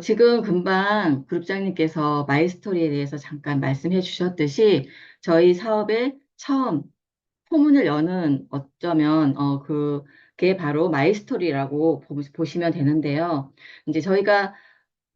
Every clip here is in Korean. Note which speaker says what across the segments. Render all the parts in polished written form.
Speaker 1: 지금 금방 그룹장님께서 마이스토리에 대해서 잠깐 말씀해 주셨듯이 저희 사업의 처음 포문을 여는 어쩌면 그게 바로 마이스토리라고 보시면 되는데요. 이제 저희가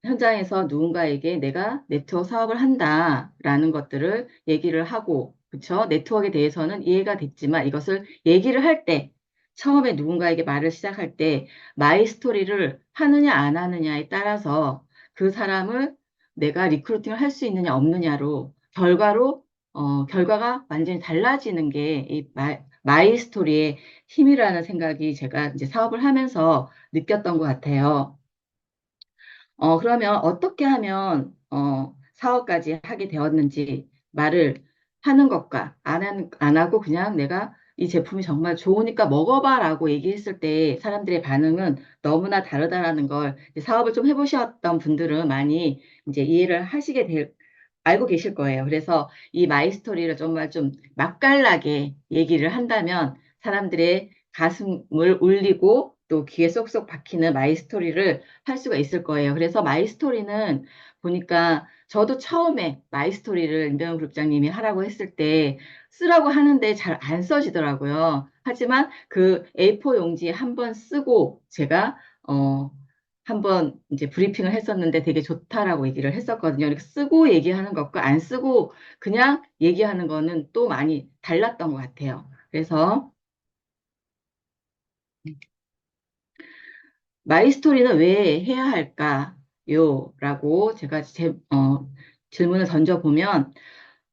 Speaker 1: 현장에서 누군가에게 내가 네트워크 사업을 한다라는 것들을 얘기를 하고, 그쵸? 네트워크에 대해서는 이해가 됐지만 이것을 얘기를 할 때, 처음에 누군가에게 말을 시작할 때, 마이 스토리를 하느냐 안 하느냐에 따라서 그 사람을 내가 리크루팅을 할 수 있느냐 없느냐로, 결과가 완전히 달라지는 게 이 마이 스토리의 힘이라는 생각이 제가 이제 사업을 하면서 느꼈던 것 같아요. 그러면 어떻게 하면, 사업까지 하게 되었는지 말을 하는 것과 안 하고 그냥 내가 이 제품이 정말 좋으니까 먹어봐 라고 얘기했을 때 사람들의 반응은 너무나 다르다라는 걸 이제 사업을 좀 해보셨던 분들은 많이 이제 이해를 알고 계실 거예요. 그래서 이 마이스토리를 정말 좀 맛깔나게 얘기를 한다면 사람들의 가슴을 울리고 또 귀에 쏙쏙 박히는 마이스토리를 할 수가 있을 거예요. 그래서 마이스토리는 보니까 저도 처음에 마이스토리를 임병훈 그룹장님이 하라고 했을 때 쓰라고 하는데 잘 안 써지더라고요. 하지만 그 A4 용지에 한번 쓰고 제가 한번 이제 브리핑을 했었는데 되게 좋다라고 얘기를 했었거든요. 이렇게 쓰고 얘기하는 것과 안 쓰고 그냥 얘기하는 거는 또 많이 달랐던 것 같아요. 그래서 마이스토리는 왜 해야 할까요? 라고 제가 질문을 던져보면,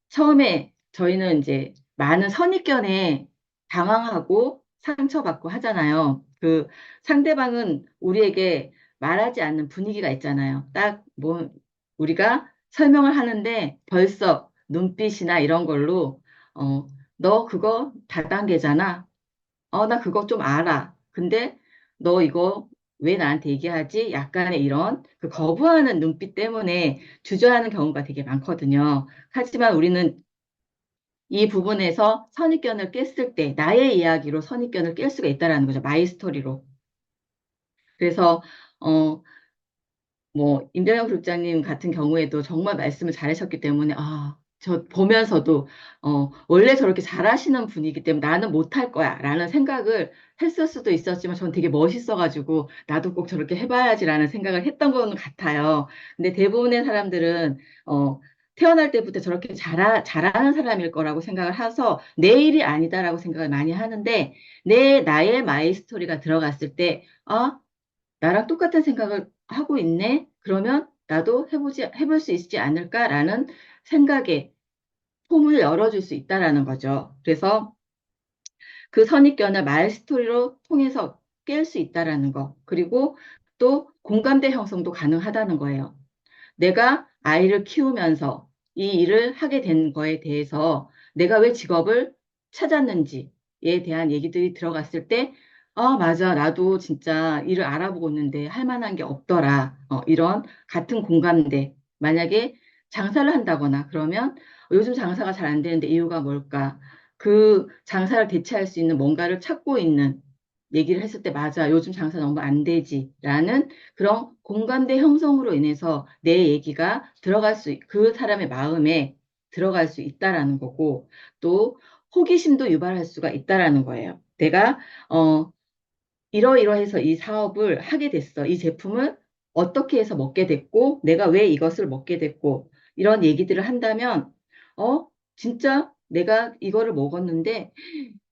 Speaker 1: 처음에 저희는 이제 많은 선입견에 당황하고 상처받고 하잖아요. 그 상대방은 우리에게 말하지 않는 분위기가 있잖아요. 딱 뭐, 우리가 설명을 하는데 벌써 눈빛이나 이런 걸로, 어, 너 그거 다단계잖아. 나 그거 좀 알아. 근데 너 이거 왜 나한테 얘기하지? 약간의 이런 그 거부하는 눈빛 때문에 주저하는 경우가 되게 많거든요. 하지만 우리는 이 부분에서 선입견을 깼을 때 나의 이야기로 선입견을 깰 수가 있다라는 거죠. 마이 스토리로. 그래서 임정영 국장님 같은 경우에도 정말 말씀을 잘하셨기 때문에, 저 보면서도, 원래 저렇게 잘하시는 분이기 때문에 나는 못할 거야, 라는 생각을 했을 수도 있었지만, 전 되게 멋있어가지고, 나도 꼭 저렇게 해봐야지라는 생각을 했던 건 같아요. 근데 대부분의 사람들은, 태어날 때부터 저렇게 잘하는 사람일 거라고 생각을 해서, 내 일이 아니다라고 생각을 많이 하는데, 나의 마이 스토리가 들어갔을 때, 나랑 똑같은 생각을 하고 있네? 그러면 나도 해볼 수 있지 않을까라는 생각에 포문을 열어줄 수 있다라는 거죠. 그래서 그 선입견을 말 스토리로 통해서 깰 수 있다라는 거. 그리고 또 공감대 형성도 가능하다는 거예요. 내가 아이를 키우면서 이 일을 하게 된 거에 대해서 내가 왜 직업을 찾았는지에 대한 얘기들이 들어갔을 때, 맞아. 나도 진짜 일을 알아보고 있는데 할 만한 게 없더라. 이런 같은 공감대. 만약에 장사를 한다거나 그러면 요즘 장사가 잘 안 되는데 이유가 뭘까? 그 장사를 대체할 수 있는 뭔가를 찾고 있는 얘기를 했을 때, 맞아. 요즘 장사 너무 안 되지. 라는 그런 공감대 형성으로 인해서 내 얘기가 그 사람의 마음에 들어갈 수 있다라는 거고, 또 호기심도 유발할 수가 있다라는 거예요. 내가, 이러이러해서 이 사업을 하게 됐어. 이 제품을 어떻게 해서 먹게 됐고, 내가 왜 이것을 먹게 됐고, 이런 얘기들을 한다면, 어, 진짜 내가 이거를 먹었는데,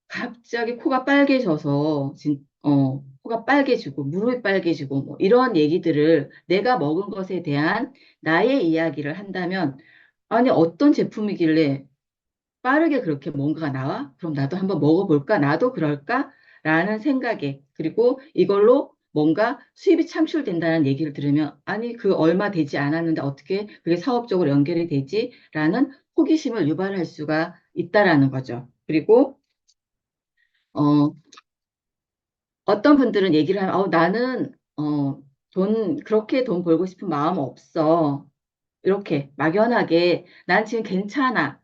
Speaker 1: 갑자기 코가 빨개져서, 코가 빨개지고, 무릎이 빨개지고, 뭐, 이런 얘기들을 내가 먹은 것에 대한 나의 이야기를 한다면, 아니, 어떤 제품이길래 빠르게 그렇게 뭔가가 나와? 그럼 나도 한번 먹어볼까? 나도 그럴까? 라는 생각에, 그리고 이걸로 뭔가 수입이 창출된다는 얘기를 들으면, 아니, 그 얼마 되지 않았는데 어떻게 그게 사업적으로 연결이 되지? 라는 호기심을 유발할 수가 있다라는 거죠. 그리고, 어, 어떤 분들은 얘기를 하면, 나는, 그렇게 돈 벌고 싶은 마음 없어. 이렇게 막연하게, 난 지금 괜찮아.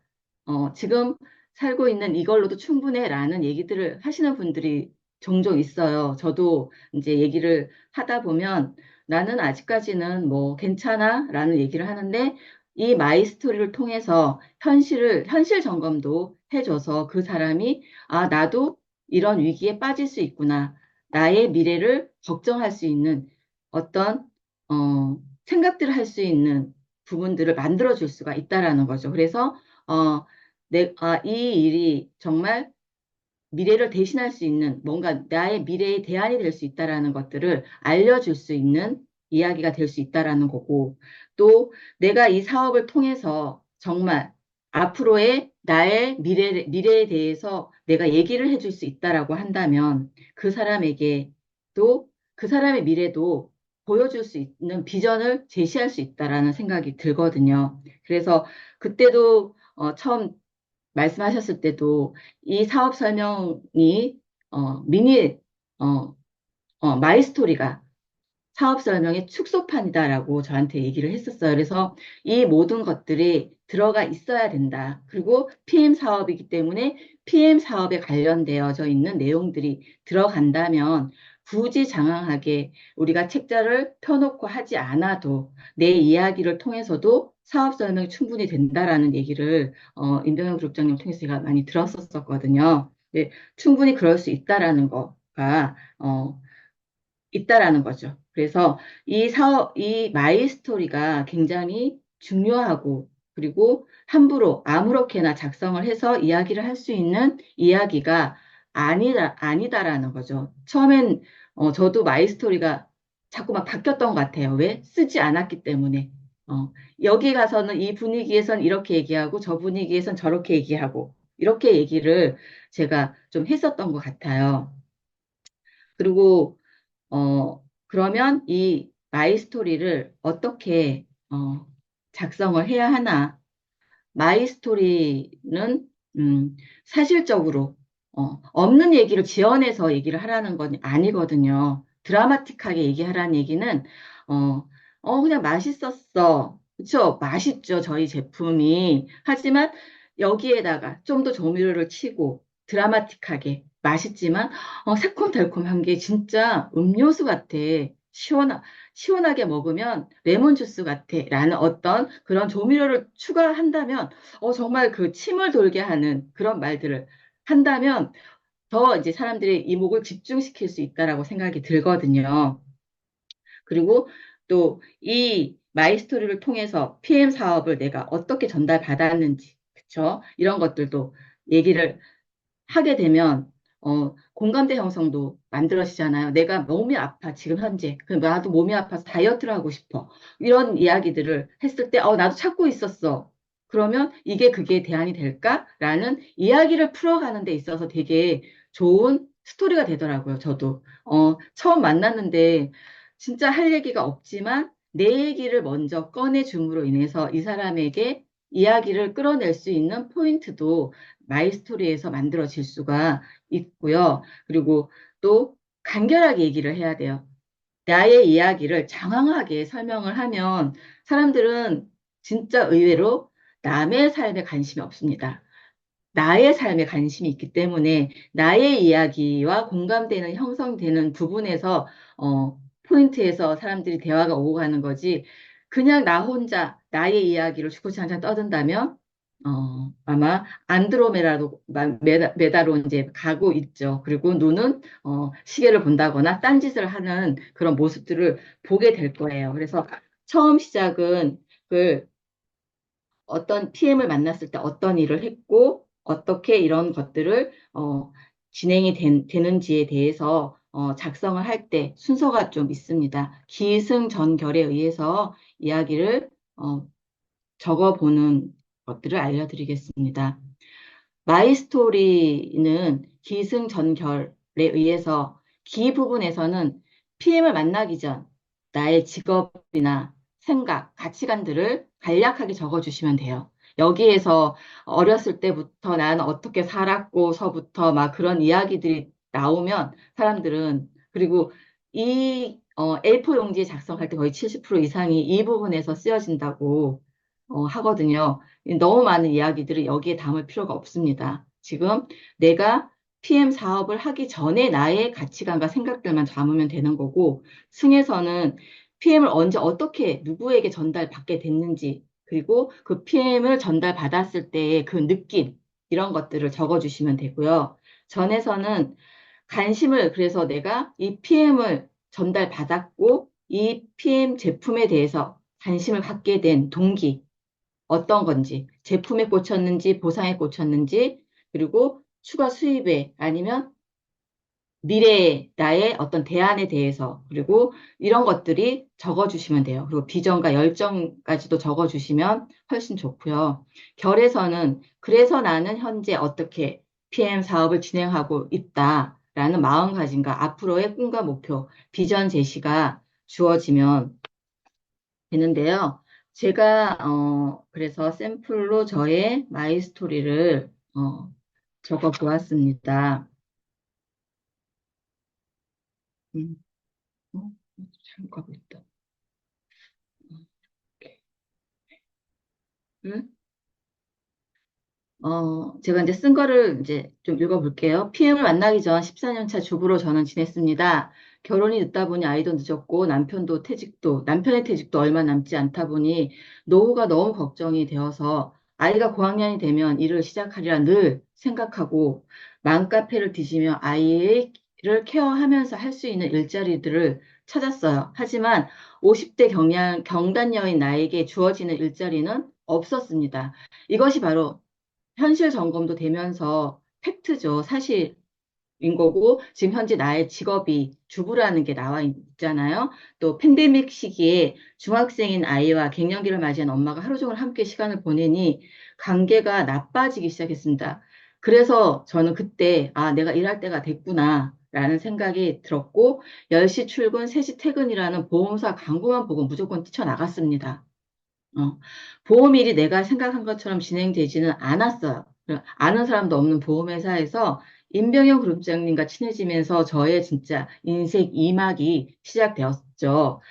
Speaker 1: 지금 살고 있는 이걸로도 충분해. 라는 얘기들을 하시는 분들이 종종 있어요. 저도 이제 얘기를 하다 보면 나는 아직까지는 뭐 괜찮아 라는 얘기를 하는데 이 마이스토리를 통해서 현실 점검도 해줘서 그 사람이 아, 나도 이런 위기에 빠질 수 있구나. 나의 미래를 걱정할 수 있는 어떤, 생각들을 할 수 있는 부분들을 만들어줄 수가 있다라는 거죠. 그래서, 어, 이 일이 정말 미래를 대신할 수 있는 뭔가 나의 미래의 대안이 될 수 있다라는 것들을 알려줄 수 있는 이야기가 될 수 있다라는 거고, 또 내가 이 사업을 통해서 정말 앞으로의 나의 미래에 대해서 내가 얘기를 해줄 수 있다라고 한다면 그 사람에게 또 그 사람의 미래도 보여줄 수 있는 비전을 제시할 수 있다라는 생각이 들거든요. 그래서 그때도 처음 말씀하셨을 때도 이 사업 설명이 미니 어, 마이스토리가 사업 설명의 축소판이다라고 저한테 얘기를 했었어요. 그래서 이 모든 것들이 들어가 있어야 된다. 그리고 PM 사업이기 때문에 PM 사업에 관련되어져 있는 내용들이 들어간다면 굳이 장황하게 우리가 책자를 펴놓고 하지 않아도 내 이야기를 통해서도 사업 설명이 충분히 된다라는 얘기를 임병현 그룹장님 통해서 제가 많이 들었었거든요. 네, 충분히 그럴 수 있다라는 거가 있다라는 거죠. 그래서 이 마이 스토리가 굉장히 중요하고, 그리고 함부로 아무렇게나 작성을 해서 이야기를 할 수 있는 이야기가 아니다라는 거죠. 처음엔, 저도 마이 스토리가 자꾸 막 바뀌었던 것 같아요. 왜? 쓰지 않았기 때문에. 여기 가서는 이 분위기에선 이렇게 얘기하고, 저 분위기에선 저렇게 얘기하고, 이렇게 얘기를 제가 좀 했었던 것 같아요. 그리고 그러면 이 마이 스토리를 어떻게, 작성을 해야 하나? 마이 스토리는, 사실적으로, 없는 얘기를 지어내서 얘기를 하라는 건 아니거든요. 드라마틱하게 얘기하라는 얘기는, 어, 그냥 맛있었어. 그쵸? 맛있죠, 저희 제품이. 하지만 여기에다가 좀 더 조미료를 치고, 드라마틱하게 맛있지만, 새콤달콤한 게 진짜 음료수 같아. 시원하게 먹으면 레몬 주스 같아. 라는 어떤 그런 조미료를 추가한다면, 정말 그 침을 돌게 하는 그런 말들을 한다면 더 이제 사람들의 이목을 집중시킬 수 있다라고 생각이 들거든요. 그리고 또 이 마이스토리를 통해서 PM 사업을 내가 어떻게 전달받았는지, 그쵸? 이런 것들도 얘기를 하게 되면 공감대 형성도 만들어지잖아요. 내가 몸이 아파, 지금 현재. 그 나도 몸이 아파서 다이어트를 하고 싶어. 이런 이야기들을 했을 때, 나도 찾고 있었어. 그러면 이게 그게 대안이 될까? 라는 이야기를 풀어가는 데 있어서 되게 좋은 스토리가 되더라고요. 저도. 처음 만났는데 진짜 할 얘기가 없지만 내 얘기를 먼저 꺼내줌으로 인해서 이 사람에게 이야기를 끌어낼 수 있는 포인트도 마이스토리에서 만들어질 수가 있고요. 그리고 또 간결하게 얘기를 해야 돼요. 나의 이야기를 장황하게 설명을 하면 사람들은 진짜 의외로 남의 삶에 관심이 없습니다. 나의 삶에 관심이 있기 때문에 나의 이야기와 공감대는 형성되는 부분에서 포인트에서 사람들이 대화가 오고 가는 거지. 그냥 나 혼자 나의 이야기를 주구장창 떠든다면 아마 안드로메다로 메다로 이제 가고 있죠. 그리고 눈은 시계를 본다거나 딴짓을 하는 그런 모습들을 보게 될 거예요. 그래서 처음 시작은 그 어떤 PM을 만났을 때 어떤 일을 했고, 어떻게 이런 것들을, 진행이 되는지에 대해서, 작성을 할 때 순서가 좀 있습니다. 기승전결에 의해서 이야기를, 적어보는 것들을 알려드리겠습니다. 마이 스토리는 기승전결에 의해서 기 부분에서는 PM을 만나기 전 나의 직업이나 생각, 가치관들을 간략하게 적어주시면 돼요. 여기에서 어렸을 때부터 나는 어떻게 살았고서부터 막 그런 이야기들이 나오면 사람들은 그리고 이 A4 용지에 작성할 때 거의 70% 이상이 이 부분에서 쓰여진다고 하거든요. 너무 많은 이야기들을 여기에 담을 필요가 없습니다. 지금 내가 PM 사업을 하기 전에 나의 가치관과 생각들만 담으면 되는 거고, 승에서는 PM을 언제 어떻게 누구에게 전달받게 됐는지, 그리고 그 PM을 전달받았을 때의 그 느낌, 이런 것들을 적어주시면 되고요. 전에서는 관심을, 그래서 내가 이 PM을 전달받았고, 이 PM 제품에 대해서 관심을 갖게 된 동기, 어떤 건지, 제품에 꽂혔는지, 보상에 꽂혔는지, 그리고 추가 수입에 아니면 미래의 나의 어떤 대안에 대해서, 그리고 이런 것들이 적어주시면 돼요. 그리고 비전과 열정까지도 적어주시면 훨씬 좋고요. 결에서는 그래서 나는 현재 어떻게 PM 사업을 진행하고 있다라는 마음가짐과 앞으로의 꿈과 목표, 비전 제시가 주어지면 되는데요. 제가 그래서 샘플로 저의 마이 스토리를 적어 보았습니다. 음, 어, 잘 가고 있다. 응? 제가 이제 쓴 거를 이제 좀 읽어볼게요. PM을 만나기 전 14년 차 주부로 저는 지냈습니다. 결혼이 늦다 보니 아이도 늦었고 남편의 퇴직도 얼마 남지 않다 보니 노후가 너무 걱정이 되어서 아이가 고학년이 되면 일을 시작하리라 늘 생각하고 맘카페를 뒤지며 아이를 케어하면서 할 수 있는 일자리들을 찾았어요. 하지만 50대 경단녀인 나에게 주어지는 일자리는 없었습니다. 이것이 바로 현실 점검도 되면서 팩트죠. 사실인 거고, 지금 현재 나의 직업이 주부라는 게 나와 있잖아요. 또 팬데믹 시기에 중학생인 아이와 갱년기를 맞이한 엄마가 하루 종일 함께 시간을 보내니 관계가 나빠지기 시작했습니다. 그래서 저는 그때, 아, 내가 일할 때가 됐구나. 라는 생각이 들었고, 10시 출근, 3시 퇴근이라는 보험사 광고만 보고 무조건 뛰쳐나갔습니다. 어, 보험일이 내가 생각한 것처럼 진행되지는 않았어요. 아는 사람도 없는 보험회사에서 임병현 그룹장님과 친해지면서 저의 진짜 인생 2막이 시작되었죠.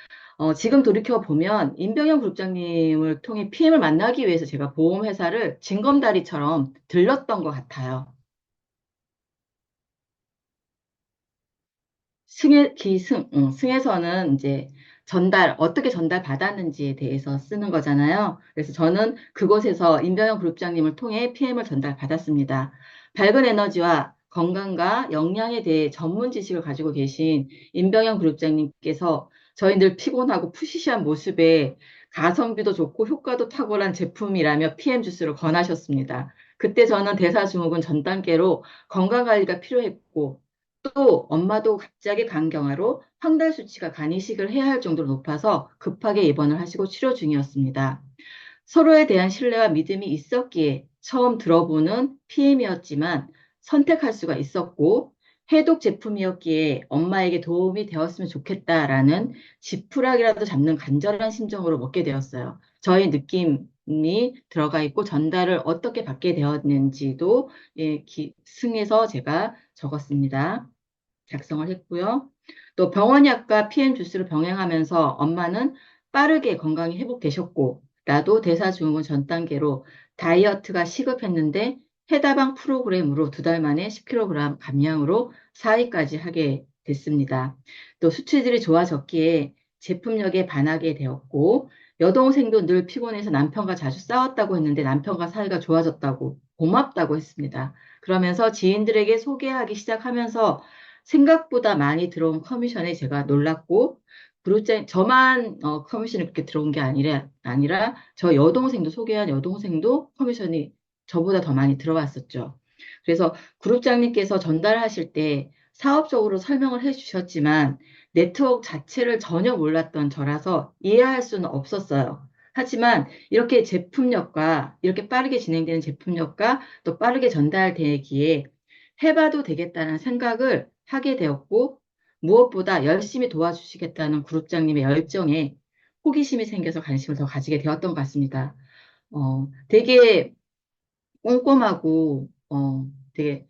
Speaker 1: 지금 돌이켜보면 임병현 그룹장님을 통해 PM을 만나기 위해서 제가 보험회사를 징검다리처럼 들렀던 것 같아요. 승에서는 이제 어떻게 전달받았는지에 대해서 쓰는 거잖아요. 그래서 저는 그곳에서 임병현 그룹장님을 통해 PM을 전달받았습니다. 밝은 에너지와 건강과 역량에 대해 전문 지식을 가지고 계신 임병현 그룹장님께서 저희 늘 피곤하고 푸시시한 모습에 가성비도 좋고 효과도 탁월한 제품이라며 PM 주스를 권하셨습니다. 그때 저는 대사증후군 전 단계로 건강관리가 필요했고 또 엄마도 갑자기 간경화로 황달 수치가 간 이식을 해야 할 정도로 높아서 급하게 입원을 하시고 치료 중이었습니다. 서로에 대한 신뢰와 믿음이 있었기에 처음 들어보는 PM이었지만 선택할 수가 있었고 해독 제품이었기에 엄마에게 도움이 되었으면 좋겠다라는 지푸라기라도 잡는 간절한 심정으로 먹게 되었어요. 저의 느낌이 들어가 있고 전달을 어떻게 받게 되었는지도 승에서 제가 적었습니다. 작성을 했고요. 또 병원약과 PM 주스를 병행하면서 엄마는 빠르게 건강이 회복되셨고, 나도 대사증후군 전 단계로 다이어트가 시급했는데 해다방 프로그램으로 2달 만에 10kg 감량으로 4위까지 하게 됐습니다. 또 수치들이 좋아졌기에 제품력에 반하게 되었고, 여동생도 늘 피곤해서 남편과 자주 싸웠다고 했는데 남편과 사이가 좋아졌다고 고맙다고 했습니다. 그러면서 지인들에게 소개하기 시작하면서 생각보다 많이 들어온 커미션에 제가 놀랐고, 저만 커미션이 그렇게 들어온 게 아니라 저 여동생도 소개한 여동생도 커미션이 저보다 더 많이 들어왔었죠. 그래서 그룹장님께서 전달하실 때 사업적으로 설명을 해주셨지만 네트워크 자체를 전혀 몰랐던 저라서 이해할 수는 없었어요. 하지만 이렇게 빠르게 진행되는 제품력과 또 빠르게 전달되기에 해봐도 되겠다는 생각을 하게 되었고, 무엇보다 열심히 도와주시겠다는 그룹장님의 열정에 호기심이 생겨서 관심을 더 가지게 되었던 것 같습니다. 되게 꼼꼼하고, 되게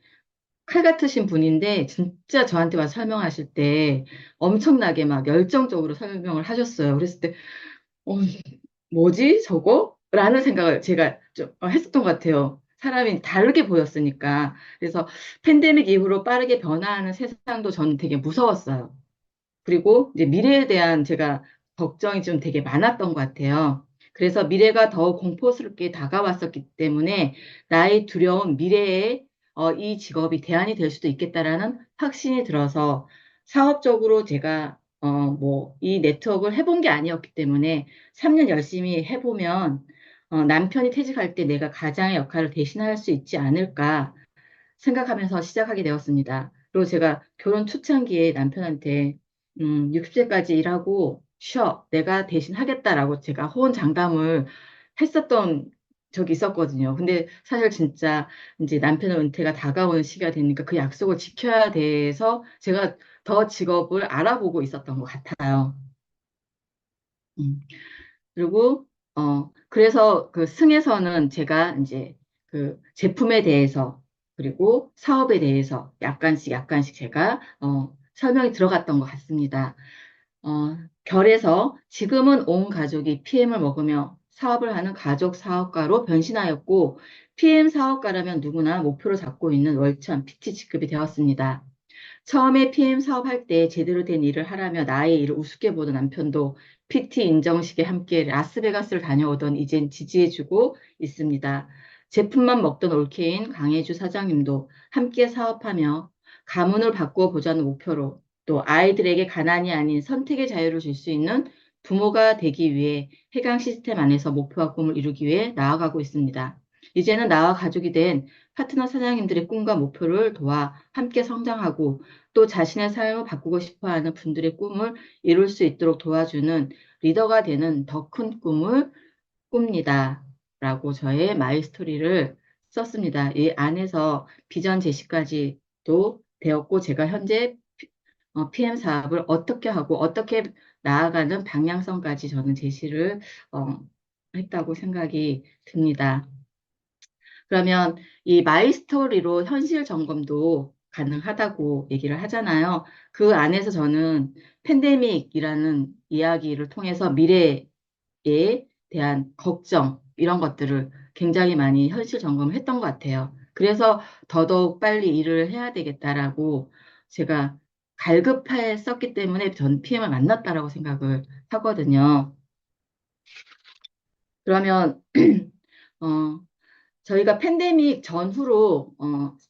Speaker 1: 칼 같으신 분인데, 진짜 저한테 와서 설명하실 때 엄청나게 막 열정적으로 설명을 하셨어요. 그랬을 때, 어, 뭐지, 저거? 라는 생각을 제가 좀 했었던 것 같아요. 사람이 다르게 보였으니까. 그래서 팬데믹 이후로 빠르게 변화하는 세상도 저는 되게 무서웠어요. 그리고 이제 미래에 대한 제가 걱정이 좀 되게 많았던 것 같아요. 그래서 미래가 더 공포스럽게 다가왔었기 때문에 나의 두려운 미래에 이 직업이 대안이 될 수도 있겠다라는 확신이 들어서 사업적으로 제가 뭐 이 네트워크를 해본 게 아니었기 때문에 3년 열심히 해보면 남편이 퇴직할 때 내가 가장의 역할을 대신할 수 있지 않을까 생각하면서 시작하게 되었습니다. 그리고 제가 결혼 초창기에 남편한테 60세까지 일하고 쉬어. 내가 대신 하겠다라고 제가 호언장담을 했었던 적이 있었거든요. 근데 사실 진짜 이제 남편의 은퇴가 다가오는 시기가 되니까 그 약속을 지켜야 돼서 제가 더 직업을 알아보고 있었던 것 같아요. 음. 그리고 그래서 그 승에서는 제가 이제 그 제품에 대해서 그리고 사업에 대해서 약간씩 약간씩 제가 설명이 들어갔던 것 같습니다. 결에서 지금은 온 가족이 PM을 먹으며 사업을 하는 가족 사업가로 변신하였고 PM 사업가라면 누구나 목표로 잡고 있는 월천 PT 직급이 되었습니다. 처음에 PM 사업할 때 제대로 된 일을 하라며 나의 일을 우습게 보던 남편도 PT 인정식에 함께 라스베가스를 다녀오던 이젠 지지해주고 있습니다. 제품만 먹던 올케인 강혜주 사장님도 함께 사업하며 가문을 바꾸어 보자는 목표로 또 아이들에게 가난이 아닌 선택의 자유를 줄 수 있는 부모가 되기 위해 해강 시스템 안에서 목표와 꿈을 이루기 위해 나아가고 있습니다. 이제는 나와 가족이 된 파트너 사장님들의 꿈과 목표를 도와 함께 성장하고 또 자신의 삶을 바꾸고 싶어 하는 분들의 꿈을 이룰 수 있도록 도와주는 리더가 되는 더 큰 꿈을 꿉니다. 라고 저의 마이 스토리를 썼습니다. 이 안에서 비전 제시까지도 되었고, 제가 현재 PM 사업을 어떻게 하고 어떻게 나아가는 방향성까지 저는 제시를 어, 했다고 생각이 듭니다. 그러면 이 마이스토리로 현실 점검도 가능하다고 얘기를 하잖아요. 그 안에서 저는 팬데믹이라는 이야기를 통해서 미래에 대한 걱정, 이런 것들을 굉장히 많이 현실 점검을 했던 것 같아요. 그래서 더더욱 빨리 일을 해야 되겠다라고 제가 갈급했었기 때문에 전 PM을 만났다라고 생각을 하거든요. 그러면, 어, 저희가 팬데믹 전후로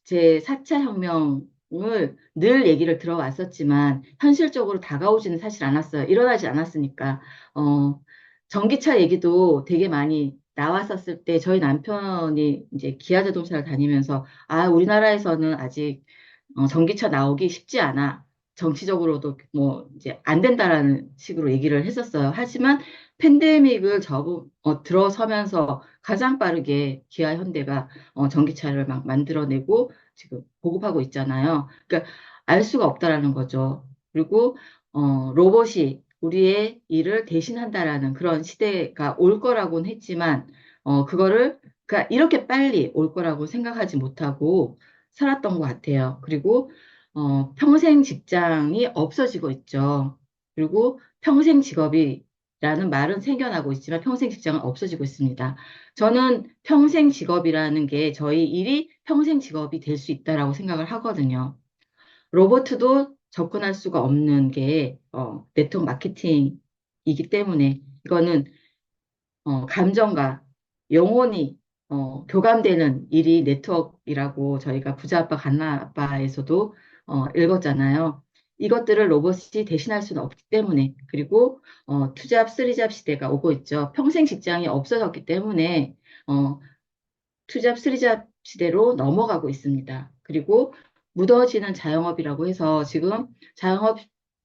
Speaker 1: 제 4차 혁명을 늘 얘기를 들어왔었지만 현실적으로 다가오지는 사실 않았어요. 일어나지 않았으니까. 어, 전기차 얘기도 되게 많이 나왔었을 때 저희 남편이 이제 기아 자동차를 다니면서 우리나라에서는 아직 전기차 나오기 쉽지 않아. 정치적으로도 뭐 이제 안 된다라는 식으로 얘기를 했었어요. 하지만 팬데믹을 들어서면서 가장 빠르게 기아 현대가 전기차를 막 만들어내고 지금 보급하고 있잖아요. 그러니까 알 수가 없다라는 거죠. 그리고 로봇이 우리의 일을 대신한다라는 그런 시대가 올 거라고는 했지만 그거를 그러니까 이렇게 빨리 올 거라고 생각하지 못하고 살았던 것 같아요. 그리고 평생 직장이 없어지고 있죠. 그리고 평생 직업이라는 말은 생겨나고 있지만 평생 직장은 없어지고 있습니다. 저는 평생 직업이라는 게 저희 일이 평생 직업이 될 수 있다라고 생각을 하거든요. 로버트도 접근할 수가 없는 게 네트워크 마케팅이기 때문에 이거는 감정과 영혼이 교감되는 일이 네트워크이라고 저희가 부자아빠 갓나아빠에서도 읽었잖아요. 이것들을 로봇이 대신할 수는 없기 때문에 그리고 투잡, 쓰리잡 시대가 오고 있죠. 평생 직장이 없어졌기 때문에 어, 투잡, 쓰리잡 시대로 넘어가고 있습니다. 그리고 묻어지는 자영업이라고 해서 지금 자영업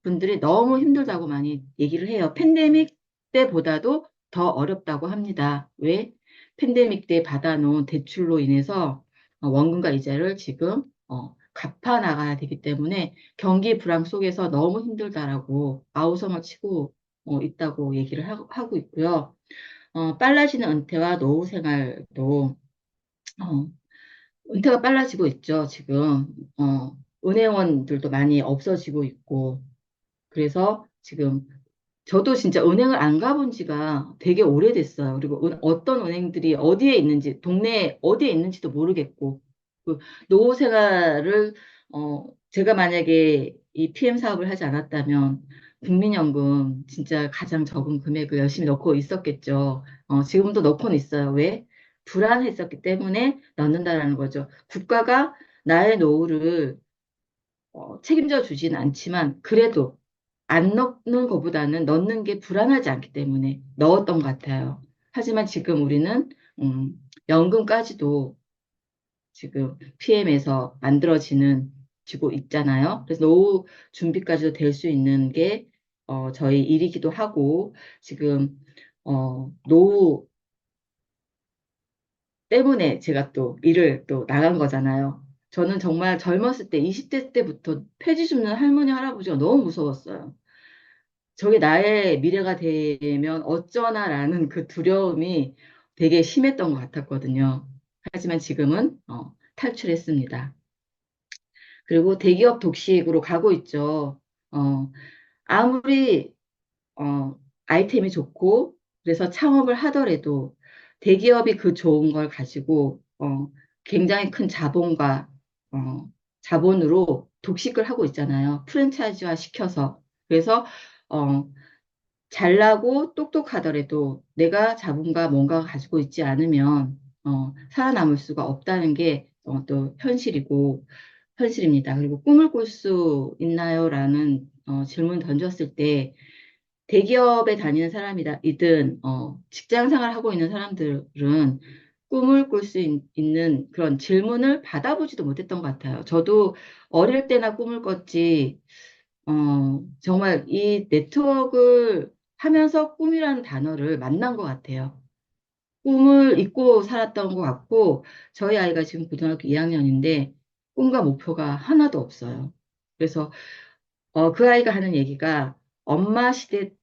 Speaker 1: 분들이 너무 힘들다고 많이 얘기를 해요. 팬데믹 때보다도 더 어렵다고 합니다. 왜? 팬데믹 때 받아놓은 대출로 인해서 원금과 이자를 지금 갚아 나가야 되기 때문에 경기 불황 속에서 너무 힘들다라고 아우성을 치고 있다고 얘기를 하고 있고요. 빨라지는 은퇴와 노후 생활도 어, 은퇴가 빨라지고 있죠, 지금. 은행원들도 많이 없어지고 있고, 그래서 지금 저도 진짜 은행을 안 가본 지가 되게 오래됐어요. 그리고 어떤 은행들이 어디에 있는지, 동네에 어디에 있는지도 모르겠고, 그 노후 생활을, 제가 만약에 이 PM 사업을 하지 않았다면, 국민연금 진짜 가장 적은 금액을 열심히 넣고 있었겠죠. 지금도 넣고는 있어요. 왜? 불안했었기 때문에 넣는다라는 거죠. 국가가 나의 노후를 책임져 주진 않지만 그래도 안 넣는 것보다는 넣는 게 불안하지 않기 때문에 넣었던 것 같아요. 하지만 지금 우리는 연금까지도 지금 PM에서 만들어지는 지고 있잖아요. 그래서 노후 준비까지도 될 수 있는 게 저희 일이기도 하고 지금 노후 때문에 제가 또 일을 또 나간 거잖아요. 저는 정말 젊었을 때 20대 때부터 폐지 줍는 할머니 할아버지가 너무 무서웠어요. 저게 나의 미래가 되면 어쩌나라는 그 두려움이 되게 심했던 것 같았거든요. 하지만 지금은 탈출했습니다. 그리고 대기업 독식으로 가고 있죠. 어, 아무리 어, 아이템이 좋고 그래서 창업을 하더라도 대기업이 그 좋은 걸 가지고 굉장히 큰 자본과 자본으로 독식을 하고 있잖아요. 프랜차이즈화 시켜서. 그래서 어, 잘나고 똑똑하더라도 내가 자본과 뭔가 가지고 있지 않으면 살아남을 수가 없다는 게 또 현실입니다. 그리고 꿈을 꿀 수 있나요? 라는 질문 던졌을 때 대기업에 다니는 사람이든 직장 생활 하고 있는 사람들은 꿈을 꿀 수 있는 그런 질문을 받아보지도 못했던 것 같아요. 저도 어릴 때나 꿈을 꿨지 정말 이 네트워크를 하면서 꿈이라는 단어를 만난 것 같아요. 꿈을 잊고 살았던 것 같고, 저희 아이가 지금 고등학교 2학년인데, 꿈과 목표가 하나도 없어요. 그래서, 그 아이가 하는 얘기가 엄마 시대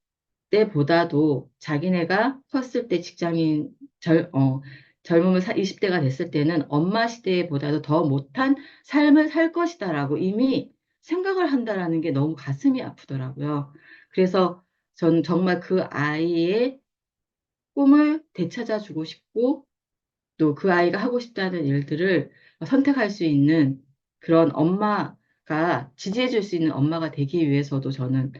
Speaker 1: 때보다도 자기네가 컸을 때 젊으면 20대가 됐을 때는 엄마 시대보다도 더 못한 삶을 살 것이다라고 이미 생각을 한다라는 게 너무 가슴이 아프더라고요. 그래서 저는 정말 그 아이의 꿈을 되찾아 주고 싶고 또 그 아이가 하고 싶다는 일들을 선택할 수 있는 그런 엄마가 지지해 줄 수 있는 엄마가 되기 위해서도 저는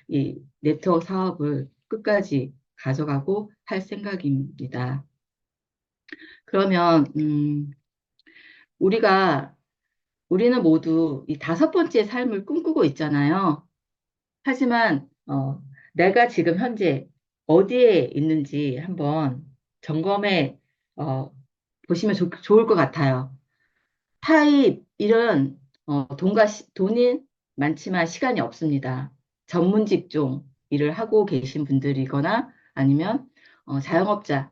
Speaker 1: 이 네트워크 사업을 끝까지 가져가고 할 생각입니다. 그러면 우리가 우리는 모두 이 다섯 번째 삶을 꿈꾸고 있잖아요. 하지만 내가 지금 현재 어디에 있는지 한번 점검해 어, 보시면 좋을 것 같아요. 타입, 일은, 돈이 많지만 시간이 없습니다. 전문 직종 일을 하고 계신 분들이거나 아니면, 자영업자,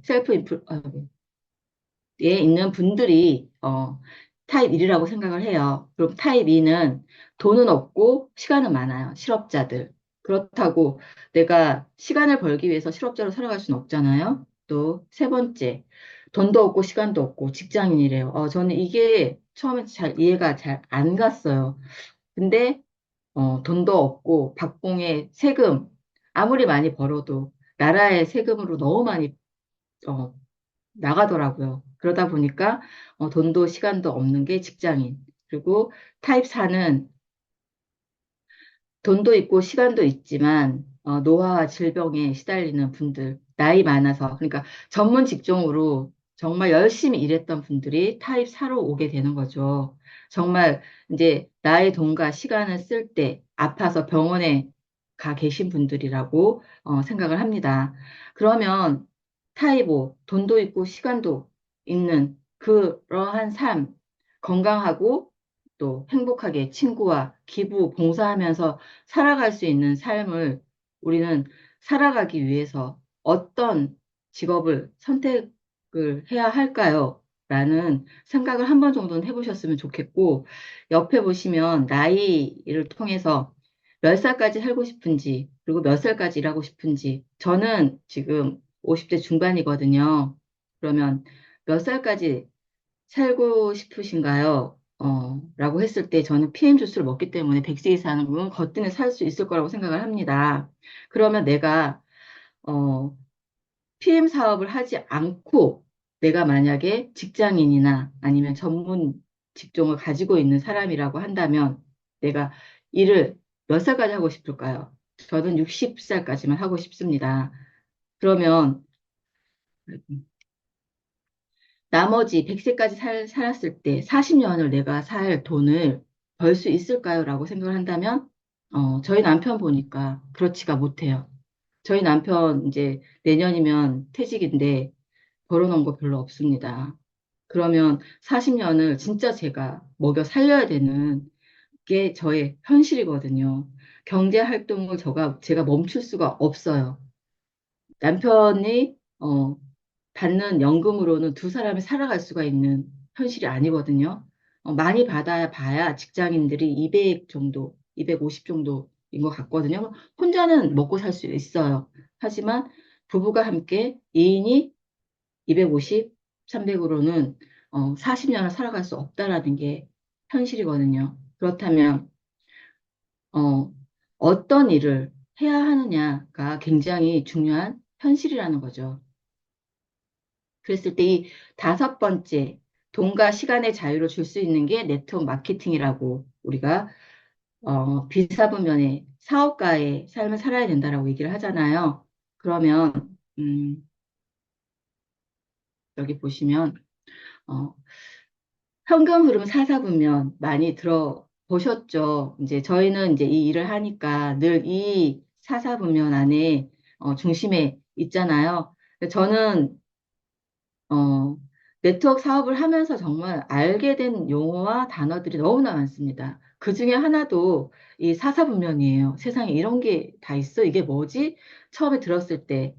Speaker 1: 셀프 에 있는 분들이, 타입 1이라고 생각을 해요. 그럼 타입 2는 돈은 없고 시간은 많아요. 실업자들. 그렇다고 내가 시간을 벌기 위해서 실업자로 살아갈 수는 없잖아요. 또 세 번째, 돈도 없고 시간도 없고 직장인이래요. 저는 이게 처음에 잘 이해가 잘 안 갔어요. 근데 돈도 없고 박봉의 세금 아무리 많이 벌어도 나라의 세금으로 너무 많이 어, 나가더라고요. 그러다 보니까 돈도 시간도 없는 게 직장인. 그리고 타입 4는 돈도 있고 시간도 있지만 노화와 질병에 시달리는 분들, 나이 많아서 그러니까 전문 직종으로 정말 열심히 일했던 분들이 타입 4로 오게 되는 거죠. 정말 이제 나의 돈과 시간을 쓸 때 아파서 병원에 가 계신 분들이라고 생각을 합니다. 그러면 타입 5, 돈도 있고 시간도 있는 그러한 삶, 건강하고 또 행복하게 친구와 기부, 봉사하면서 살아갈 수 있는 삶을 우리는 살아가기 위해서 어떤 직업을 선택을 해야 할까요? 라는 생각을 한 번 정도는 해보셨으면 좋겠고, 옆에 보시면 나이를 통해서 몇 살까지 살고 싶은지, 그리고 몇 살까지 일하고 싶은지, 저는 지금 50대 중반이거든요. 그러면 몇 살까지 살고 싶으신가요? 라고 했을 때 저는 PM 주스를 먹기 때문에 100세 이상은 거뜬히 살 수 있을 거라고 생각을 합니다. 그러면 내가, 어, PM 사업을 하지 않고 내가 만약에 직장인이나 아니면 전문 직종을 가지고 있는 사람이라고 한다면 내가 일을 몇 살까지 하고 싶을까요? 저는 60살까지만 하고 싶습니다. 그러면 나머지 100세까지 살았을 때 40년을 내가 살 돈을 벌 수 있을까요? 라고 생각을 한다면, 저희 남편 보니까 그렇지가 못해요. 저희 남편 이제 내년이면 퇴직인데 벌어놓은 거 별로 없습니다. 그러면 40년을 진짜 제가 먹여 살려야 되는 게 저의 현실이거든요. 경제 활동을 제가 멈출 수가 없어요. 남편이 받는 연금으로는 두 사람이 살아갈 수가 있는 현실이 아니거든요. 많이 받아야 봐야 직장인들이 200 정도, 250 정도인 것 같거든요. 혼자는 먹고 살 수 있어요. 하지만 부부가 함께 2인이 250, 300으로는 40년을 살아갈 수 없다라는 게 현실이거든요. 그렇다면 어, 어떤 일을 해야 하느냐가 굉장히 중요한 현실이라는 거죠. 그랬을 때 이 다섯 번째, 돈과 시간의 자유를 줄 수 있는 게 네트워크 마케팅이라고 우리가 비사분면의 사업가의 삶을 살아야 된다라고 얘기를 하잖아요. 그러면 여기 보시면 어, 현금 흐름 사사분면 많이 들어보셨죠? 이제 저희는 이제 이 일을 하니까 늘 이 사사분면 안에 중심에 있잖아요. 저는 어, 네트워크 사업을 하면서 정말 알게 된 용어와 단어들이 너무나 많습니다. 그 중에 하나도 이 사사분면이에요. 세상에 이런 게 다 있어? 이게 뭐지? 처음에 들었을 때,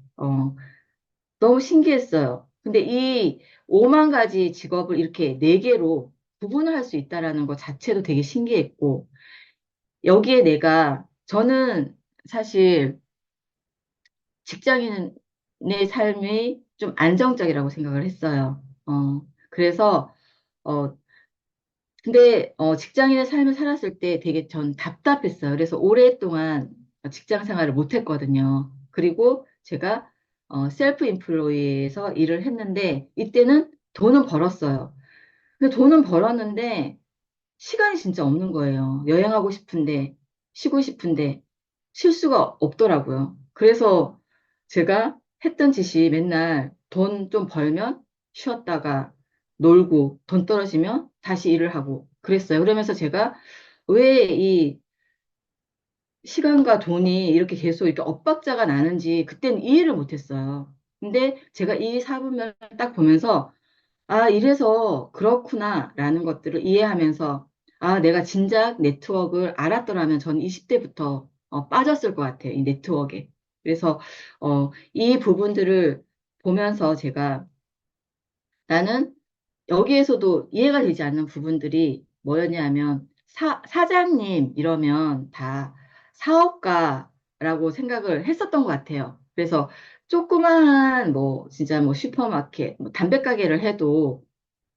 Speaker 1: 너무 신기했어요. 근데 이 5만 가지 직업을 이렇게 네 개로 구분을 할 수 있다라는 것 자체도 되게 신기했고, 여기에 저는 사실 직장인의 삶이 좀 안정적이라고 생각을 했어요. 그래서, 어, 근데, 직장인의 삶을 살았을 때 되게 전 답답했어요. 그래서 오랫동안 직장 생활을 못 했거든요. 그리고 제가, 셀프 인플로이에서 일을 했는데, 이때는 돈은 벌었어요. 근데 돈은 벌었는데, 시간이 진짜 없는 거예요. 여행하고 싶은데, 쉬고 싶은데, 쉴 수가 없더라고요. 그래서 제가 했던 짓이 맨날 돈 좀 벌면 쉬었다가 놀고, 돈 떨어지면 다시 일을 하고 그랬어요. 그러면서 제가 왜 이 시간과 돈이 이렇게 계속 이렇게 엇박자가 나는지 그때는 이해를 못했어요. 근데 제가 이 사분면을 딱 보면서 아, 이래서 그렇구나라는 것들을 이해하면서 아, 내가 진작 네트워크를 알았더라면 전 20대부터 빠졌을 것 같아요. 이 네트워크에. 그래서 이 부분들을 보면서 제가 나는 여기에서도 이해가 되지 않는 부분들이 뭐였냐면 사장님 이러면 다 사업가라고 생각을 했었던 것 같아요. 그래서 조그만 뭐 진짜 뭐 슈퍼마켓, 뭐 담배가게를 해도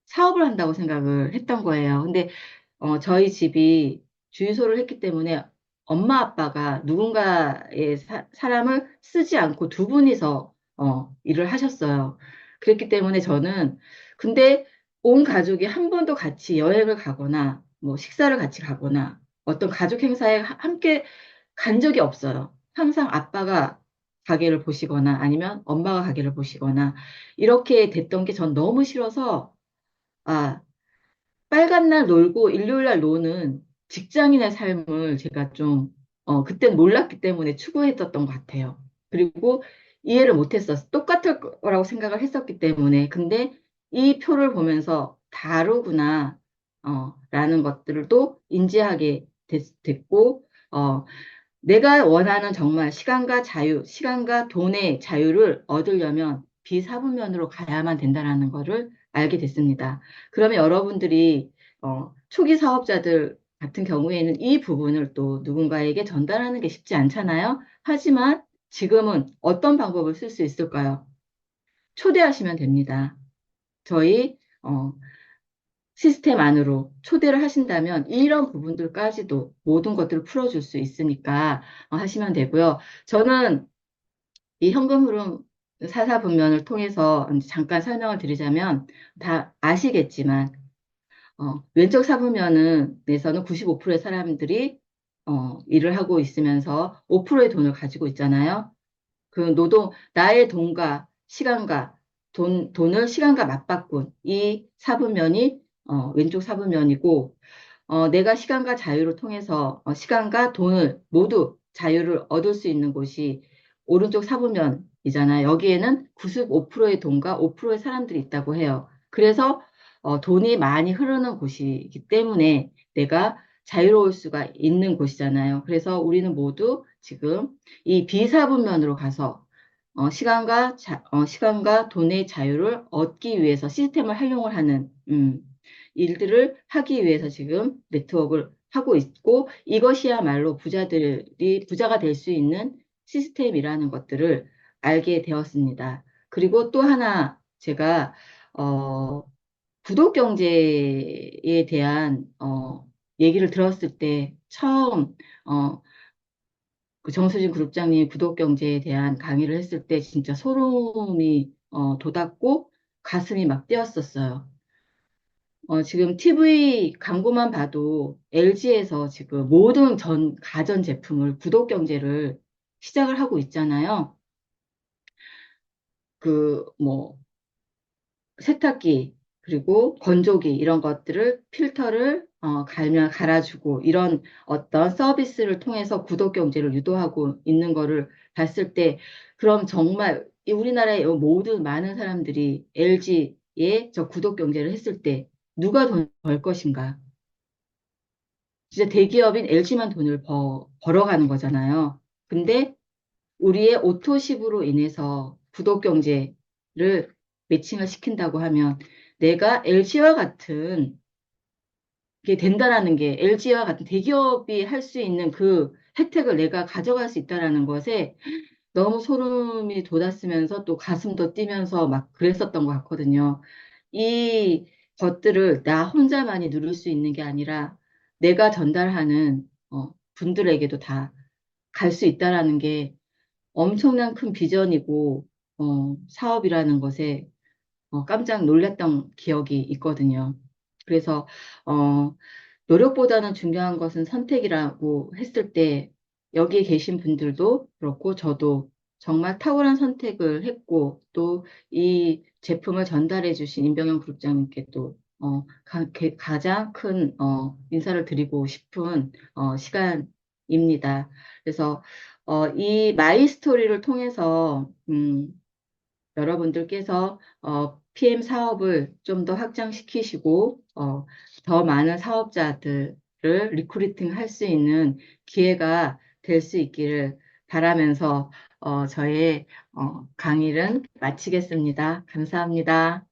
Speaker 1: 사업을 한다고 생각을 했던 거예요. 근데 저희 집이 주유소를 했기 때문에 엄마 아빠가 누군가의 사람을 쓰지 않고 두 분이서 일을 하셨어요. 그랬기 때문에 저는 근데 온 가족이 한 번도 같이 여행을 가거나 뭐 식사를 같이 가거나 어떤 가족 행사에 함께 간 적이 없어요. 항상 아빠가 가게를 보시거나 아니면 엄마가 가게를 보시거나 이렇게 됐던 게 전 너무 싫어서 아, 빨간 날 놀고 일요일 날 노는 직장인의 삶을 제가 좀, 그땐 몰랐기 때문에 추구했었던 것 같아요. 그리고 이해를 못했었어. 똑같을 거라고 생각을 했었기 때문에. 근데 이 표를 보면서 다르구나, 라는 것들을 또 인지하게 됐고, 내가 원하는 정말 시간과 자유, 시간과 돈의 자유를 얻으려면 비사분면으로 가야만 된다는 것을 알게 됐습니다. 그러면 여러분들이 초기 사업자들 같은 경우에는 이 부분을 또 누군가에게 전달하는 게 쉽지 않잖아요. 하지만 지금은 어떤 방법을 쓸 수 있을까요? 초대하시면 됩니다. 저희 시스템 안으로 초대를 하신다면 이런 부분들까지도 모든 것들을 풀어줄 수 있으니까 하시면 되고요. 저는 이 현금 흐름 사사분면을 통해서 이제 잠깐 설명을 드리자면 다 아시겠지만 왼쪽 사분면에서는 95%의 사람들이 일을 하고 있으면서 5%의 돈을 가지고 있잖아요. 그 나의 돈과 시간과 돈을 시간과 맞바꾼 이 사분면이 왼쪽 사분면이고, 내가 시간과 자유를 통해서 시간과 돈을 모두 자유를 얻을 수 있는 곳이 오른쪽 사분면이잖아요. 여기에는 95%의 돈과 5%의 사람들이 있다고 해요. 그래서 돈이 많이 흐르는 곳이기 때문에 내가 자유로울 수가 있는 곳이잖아요. 그래서 우리는 모두 지금 이 비사분면으로 가서 시간과 돈의 자유를 얻기 위해서 시스템을 활용을 하는 일들을 하기 위해서 지금 네트워크를 하고 있고, 이것이야말로 부자가 될 수 있는 시스템이라는 것들을 알게 되었습니다. 그리고 또 하나 제가 어, 구독 경제에 대한 얘기를 들었을 때 처음 그 정수진 그룹장님이 구독 경제에 대한 강의를 했을 때 진짜 소름이 돋았고 가슴이 막 뛰었었어요. 지금 TV 광고만 봐도 LG에서 지금 모든 전 가전 제품을 구독 경제를 시작을 하고 있잖아요. 뭐 세탁기, 그리고 건조기, 이런 것들을 필터를 갈아주고, 이런 어떤 서비스를 통해서 구독 경제를 유도하고 있는 거를 봤을 때, 그럼 정말 이 우리나라의 모든 많은 사람들이 LG에 저 구독 경제를 했을 때 누가 돈 벌 것인가? 진짜 대기업인 LG만 돈을 벌어가는 거잖아요. 근데 우리의 오토십으로 인해서 구독 경제를 매칭을 시킨다고 하면 내가 LG와 같은 게 된다라는 게, LG와 같은 대기업이 할 수 있는 그 혜택을 내가 가져갈 수 있다라는 것에 너무 소름이 돋았으면서 또 가슴도 뛰면서 막 그랬었던 것 같거든요. 이 것들을 나 혼자만이 누릴 수 있는 게 아니라 내가 전달하는 분들에게도 다 갈 수 있다라는 게 엄청난 큰 비전이고, 사업이라는 것에 깜짝 놀랐던 기억이 있거든요. 그래서, 어, 노력보다는 중요한 것은 선택이라고 했을 때, 여기에 계신 분들도 그렇고, 저도 정말 탁월한 선택을 했고, 또 이 제품을 전달해 주신 임병현 그룹장님께도 가장 큰 인사를 드리고 싶은 시간입니다. 그래서 이 마이 스토리를 통해서 여러분들께서 PM 사업을 좀 더 확장시키시고 더 많은 사업자들을 리크루팅 할 수 있는 기회가 될 수 있기를 바라면서 저의 강의를 마치겠습니다. 감사합니다.